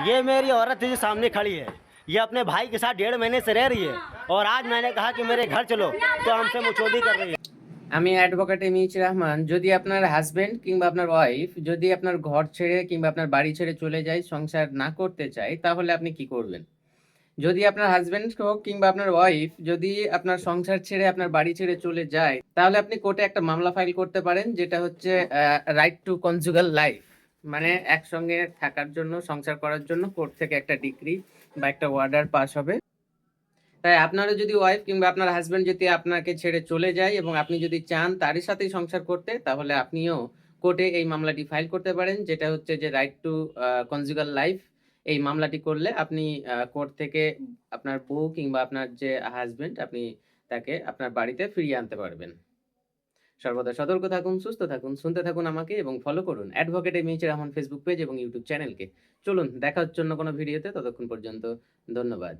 ये मेरी औरत जो सामने खड़ी है, ये अपने भाई के साथ 1.5 महीने से रह रही है और आज मैंने कहा कि मेरे घर चलो तो हमसे मुचोदी कर रही है। আমি অ্যাডভোকেট এমিচ রহমান। যদি আপনার হাজবেন্ড কিংবা আপনার ওয়াইফ যদি আপনার ঘর ছেড়ে কিংবা আপনার বাড়ি ছেড়ে চলে যায়, সংসার না করতে চায়, তাহলে আপনি কি করবেন? যদি আপনার হাজবেন্ড হোক কিংবা আপনার ওয়াইফ যদি আপনার সংসার ছেড়ে আপনার বাড়ি ছেড়ে চলে যায়, তাহলে আপনি কোর্টে একটা মামলা ফাইল করতে পারেন, যেটা হচ্ছে রাইট টু কনজুগাল লাইফ। মানে একসঙ্গে থাকার জন্য, সংসার করার জন্য কোর্ট থেকে একটা ডিক্রি বা একটা অর্ডার পাস হবে। তাই আপনারও যদি ওয়াইফ কিংবা আপনার হাজবেন্ড যদি আপনাকে ছেড়ে চলে যায় এবং আপনি যদি চান তারই সাথেই সংসার করতে, তাহলে আপনিও কোর্টে এই মামলাটি ফাইল করতে পারেন, যেটা হচ্ছে যে রাইট টু কনজুগাল লাইফ। এই মামলাটি করলে আপনি কোর্ট থেকে আপনার বউ কিংবা আপনার যে হাজবেন্ড আপনি তাকে আপনার বাড়িতে ফিরিয়ে আনতে পারবেন। সর্বদা সতর্ক থাকুন, সুস্থ থাকুন, শুনতে থাকুন আমাকে এবং ফলো করুন অ্যাডভোকেট এমিচ রহমান ফেসবুক পেজ এবং ইউটিউব চ্যানেলকে। চলুন দেখা হচ্ছে অন্য কোনো ভিডিওতে, ততক্ষণ পর্যন্ত ধন্যবাদ।